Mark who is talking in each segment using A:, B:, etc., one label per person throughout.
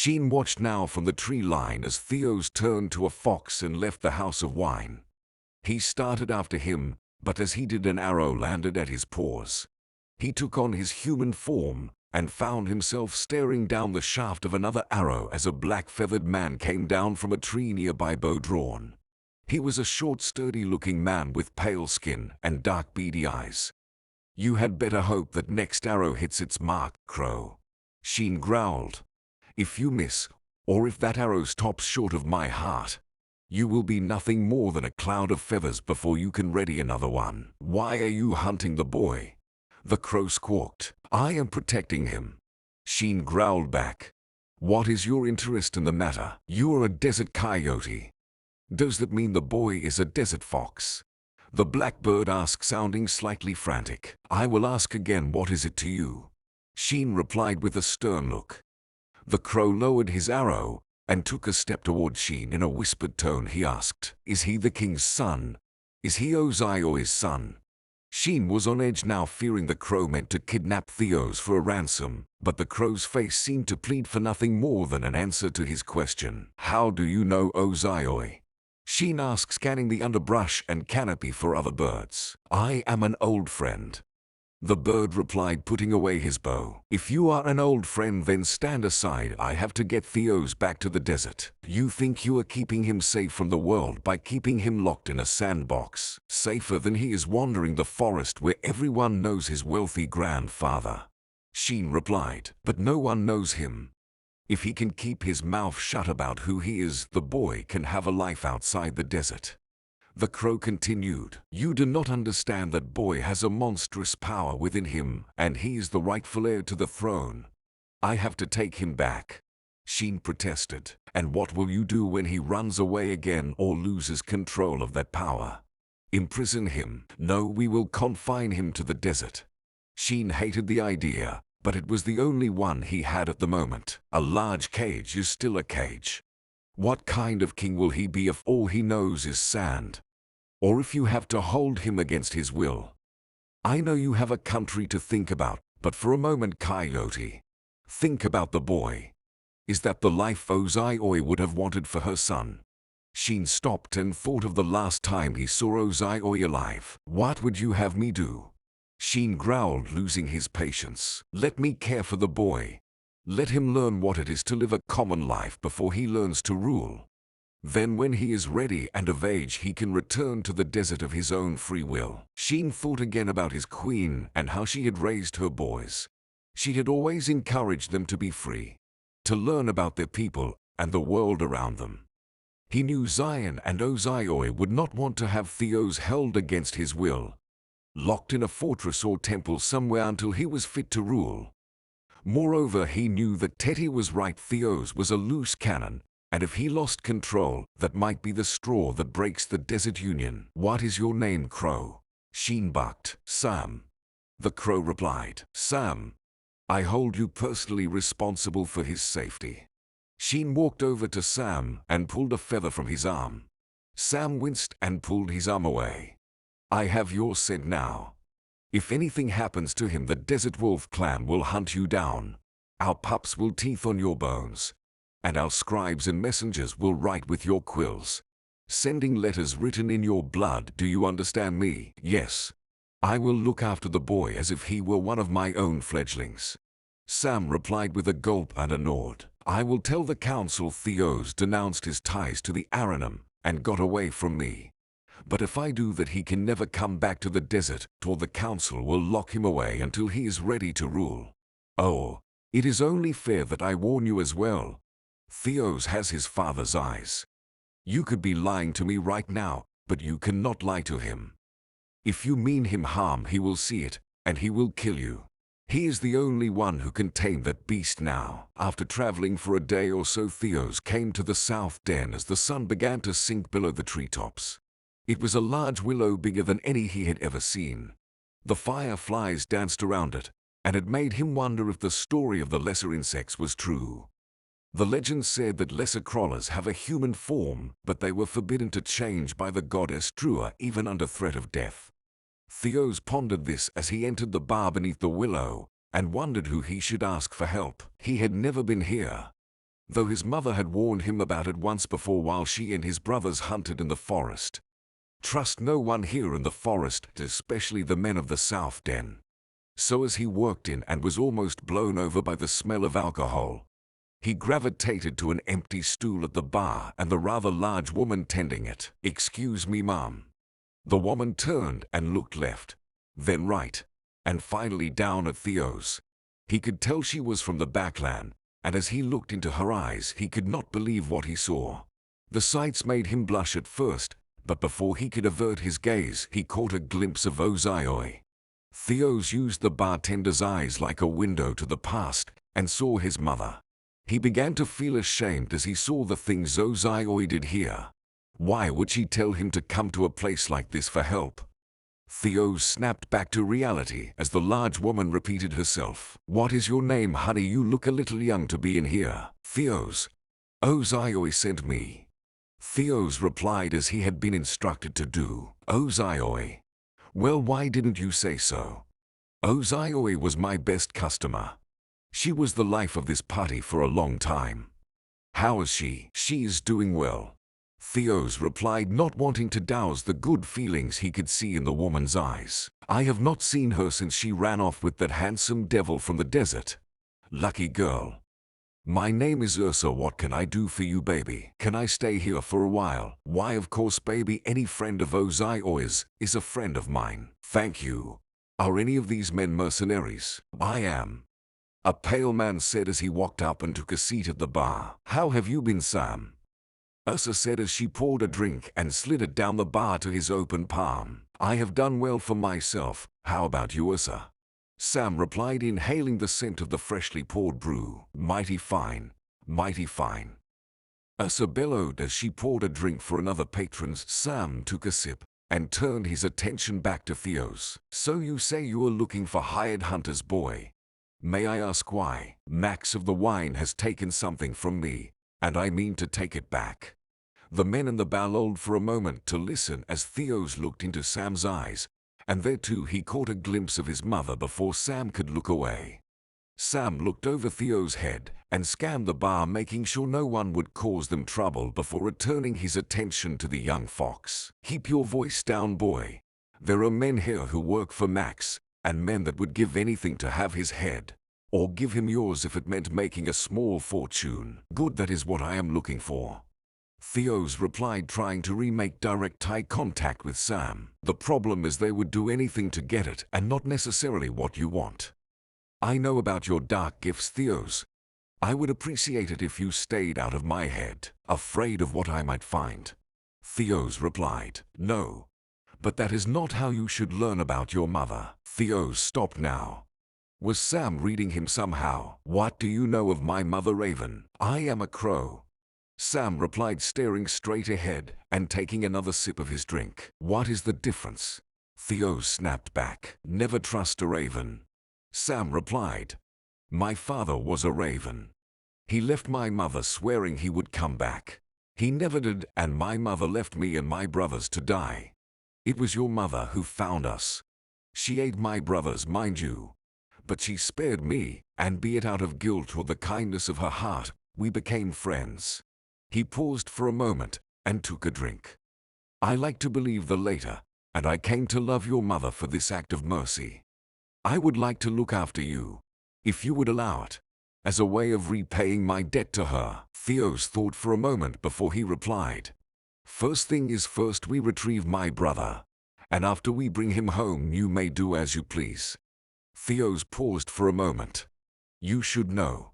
A: Sheen watched now from the tree line as Theos turned to a fox and left the house of wine. He started after him, but as he did an arrow landed at his paws. He took on his human form and found himself staring down the shaft of another arrow as a black-feathered man came down from a tree nearby, bow drawn. He was a short, sturdy-looking man with pale skin and dark, beady eyes. "You had better hope that next arrow hits its mark, Crow," Sheen growled. "If you miss, or if that arrow stops short of my heart, you will be nothing more than a cloud of feathers before you can ready another one." "Why are you hunting the boy?" the crow squawked. "I am protecting him," Sheen growled back. "What is your interest in the matter? You are a desert coyote. Does that mean the boy is a desert fox?" the blackbird asked, sounding slightly frantic. "I will ask again, what is it to you?" Sheen replied with a stern look. The crow lowered his arrow and took a step toward Sheen. In a whispered tone he asked, "Is he the king's son? Is he Ozio's son?" Sheen was on edge now, fearing the crow meant to kidnap Theos for a ransom, but the crow's face seemed to plead for nothing more than an answer to his question. "How do you know Ozio?" Sheen asked, scanning the underbrush and canopy for other birds. "I am an old friend," the bird replied, putting away his bow. "If you are an old friend, then stand aside. I have to get Theos back to the desert." "You think you are keeping him safe from the world by keeping him locked in a sandbox? Safer than he is wandering the forest where everyone knows his wealthy grandfather," Sheen replied. "But no one knows him. If he can keep his mouth shut about who he is, the boy can have a life outside the desert." The crow continued, "You do not understand that boy has a monstrous power within him, and he is the rightful heir to the throne. I have to take him back," Sheen protested. "And what will you do when he runs away again or loses control of that power? Imprison him?" "No, we will confine him to the desert." Sheen hated the idea, but it was the only one he had at the moment. A large cage is still a cage. What kind of king will he be if all he knows is sand? Or if you have to hold him against his will? I know you have a country to think about, but for a moment, Coyote, think about the boy. Is that the life Ozio would have wanted for her son? Sheen stopped and thought of the last time he saw Ozio alive. "What would you have me do?" Sheen growled, losing his patience. "Let me care for the boy. Let him learn what it is to live a common life before he learns to rule. Then when he is ready and of age, he can return to the desert of his own free will." Sheen thought again about his queen and how she had raised her boys. She had always encouraged them to be free, to learn about their people and the world around them. He knew Zion and Ozio would not want to have Theos held against his will, locked in a fortress or temple somewhere until he was fit to rule. Moreover, he knew that Teddy was right. Theos was a loose cannon, and if he lost control, that might be the straw that breaks the desert union. "What is your name, Crow?" Sheen barked. "Sam," the crow replied. "Sam, I hold you personally responsible for his safety." Sheen walked over to Sam and pulled a feather from his arm. Sam winced and pulled his arm away. "I have your scent now. If anything happens to him, the Desert Wolf clan will hunt you down. Our pups will teeth on your bones, and our scribes and messengers will write with your quills, sending letters written in your blood. Do you understand me?" "Yes. I will look after the boy as if he were one of my own fledglings," Sam replied with a gulp and a nod. "I will tell the council Theos denounced his ties to the Aranim and got away from me. But if I do that, he can never come back to the desert, or the council will lock him away until he is ready to rule. Oh, it is only fair that I warn you as well. Theos has his father's eyes. You could be lying to me right now, but you cannot lie to him. If you mean him harm, he will see it, and he will kill you. He is the only one who can tame that beast now." After traveling for a day or so, Theos came to the south den as the sun began to sink below the treetops. It was a large willow, bigger than any he had ever seen. The fireflies danced around it, and it made him wonder if the story of the lesser insects was true. The legend said that lesser crawlers have a human form, but they were forbidden to change by the goddess Trua, even under threat of death. Theos pondered this as he entered the bar beneath the willow, and wondered who he should ask for help. He had never been here. though his mother had warned him about it once before while she and his brothers hunted in the forest. Trust no one here in the forest, especially the men of the South Den. So as he walked in and was almost blown over by the smell of alcohol, he gravitated to an empty stool at the bar and the rather large woman tending it. "Excuse me, ma'am." The woman turned and looked left, then right, and finally down at Theos. He could tell she was from the backland, and as he looked into her eyes, he could not believe what he saw. The sights made him blush at first, but before he could avert his gaze, he caught a glimpse of Ozioi. Theos used the bartender's eyes like a window to the past and saw his mother. He began to feel ashamed as he saw the things Ozioi did here. Why would she tell him to come to a place like this for help? Theos snapped back to reality as the large woman repeated herself. "What is your name, honey? You look a little young to be in here." "Theos. Ozioi sent me." Theos replied as he had been instructed to do. "Ozioi? Well, why didn't you say so? Ozioi was my best customer. She was the life of this party for a long time." "How is she?" "She is doing well," Theos replied, not wanting to douse the good feelings he could see in the woman's eyes. "I have not seen her since she ran off with that handsome devil from the desert. Lucky girl. My name is Ursa. What can I do for you, baby? Can I stay here for a while?" "Why, of course, baby. Any friend of Ozio's is a friend of mine." "Thank you. Are any of these men mercenaries?" "I am," a pale man said as he walked up and took a seat at the bar. "How have you been, Sam?" Ursa said as she poured a drink and slid it down the bar to his open palm. "I have done well for myself. How about you, Ursa?" Sam replied, inhaling the scent of the freshly poured brew. "Mighty fine, mighty fine." Ursa bellowed as she poured a drink for another patron. Sam took a sip and turned his attention back to Theos. "So you say you are looking for hired hunters, boy? May I ask why?" "Max of the wine has taken something from me, and I mean to take it back." The men in the bar lulled for a moment to listen as Theos looked into Sam's eyes, and there too he caught a glimpse of his mother before Sam could look away. Sam looked over Theo's head and scanned the bar, making sure no one would cause them trouble before returning his attention to the young fox. "Keep your voice down, boy. There are men here who work for Max, and men that would give anything to have his head, or give him yours if it meant making a small fortune." "Good, that is what I am looking for," Theos replied, trying to remake direct eye contact with Sam. "The problem is they would do anything to get it, and not necessarily what you want. I know about your dark gifts, Theos. I would appreciate it if you stayed out of my head." "Afraid of what I might find?" Theos replied. "No. But that is not how you should learn about your mother." Theos stopped now. Was Sam reading him somehow? "What do you know of my mother, Raven?" "I am a crow," Sam replied, staring straight ahead and taking another sip of his drink. "What is the difference?" Theos snapped back. "Never trust a raven," Sam replied. "My father was a raven. He left my mother swearing he would come back. He never did, and my mother left me and my brothers to die. It was your mother who found us. She ate my brothers, mind you. But she spared me, and be it out of guilt or the kindness of her heart, we became friends." He paused for a moment and took a drink. "I like to believe the latter, and I came to love your mother for this act of mercy. I would like to look after you, if you would allow it, as a way of repaying my debt to her." Theos thought for a moment before he replied. "First thing is first, we retrieve my brother, and after we bring him home you may do as you please." Theos paused for a moment. "You should know,"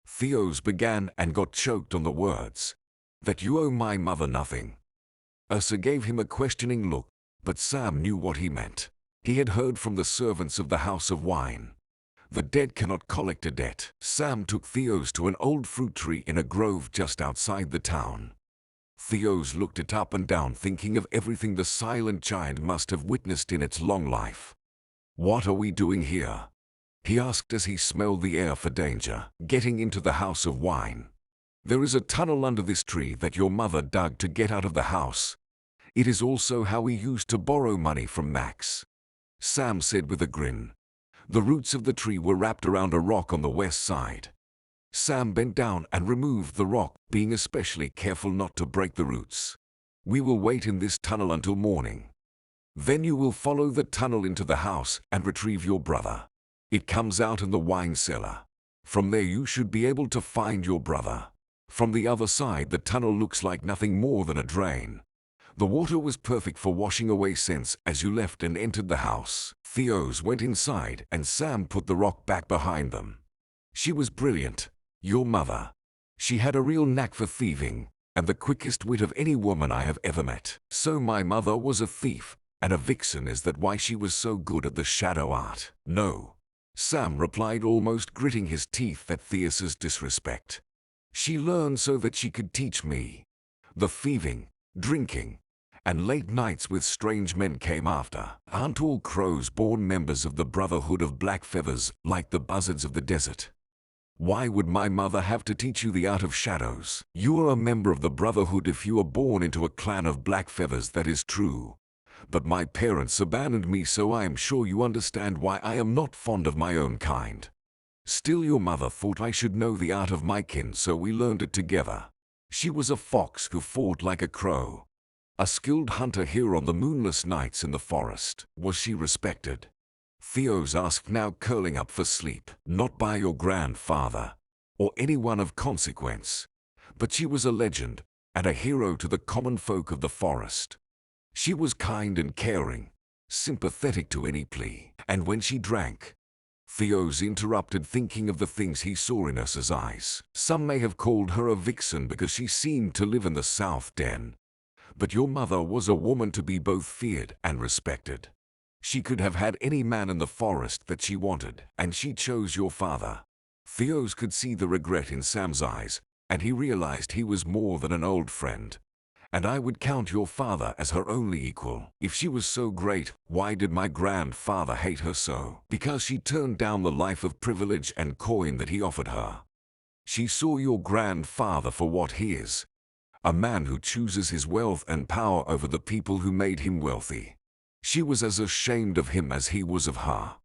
A: Theos began and got choked on the words, "that you owe my mother nothing." Ursa gave him a questioning look, but Sam knew what he meant. He had heard from the servants of the House of Wine. The dead cannot collect a debt. Sam took Theos to an old fruit tree in a grove just outside the town. Theos looked it up and down, thinking of everything the silent giant must have witnessed in its long life. "What are we doing here?" he asked as he smelled the air for danger. "Getting into the House of Wine. There is a tunnel under this tree that your mother dug to get out of the house. It is also how we used to borrow money from Max," Sam said with a grin. The roots of the tree were wrapped around a rock on the west side. Sam bent down and removed the rock, being especially careful not to break the roots. We will wait in this tunnel until morning. Then you will follow the tunnel into the house and retrieve your brother. It comes out in the wine cellar. From there you should be able to find your brother. From the other side the tunnel looks like nothing more than a drain. The water was perfect for washing away scents as you left and entered the house. Theos went inside and Sam put the rock back behind them. She was brilliant, your mother. She had a real knack for thieving, and the quickest wit of any woman I have ever met. So my mother was a thief and a vixen. Is that why she was so good at the shadow art? No, Sam replied, almost gritting his teeth at Theos's disrespect. She learned so that she could teach me. The thieving, drinking, and late nights with strange men came after. Aren't all crows born members of the Brotherhood of Black Feathers, like the buzzards of the desert? Why would my mother have to teach you the art of shadows? You are a member of the Brotherhood if you are born into a clan of black feathers, that is true. But my parents abandoned me, so I am sure you understand why I am not fond of my own kind. Still, your mother thought I should know the art of my kin, so we learned it together. She was a fox who fought like a crow. A skilled hunter here on the moonless nights in the forest. Was she respected? Theos asked, now curling up for sleep. Not by your grandfather, or anyone of consequence. But she was a legend, and a hero to the common folk of the forest. She was kind and caring, sympathetic to any plea. And when she drank, Theos interrupted, thinking of the things he saw in Ursa's eyes. Some may have called her a vixen because she seemed to live in the South Den. But your mother was a woman to be both feared and respected. She could have had any man in the forest that she wanted, and she chose your father. Theos could see the regret in Sam's eyes, and he realized he was more than an old friend. And I would count your father as her only equal. If she was so great, why did my grandfather hate her so? Because she turned down the life of privilege and coin that he offered her. She saw your grandfather for what he is. A man who chooses his wealth and power over the people who made him wealthy. She was as ashamed of him as he was of her.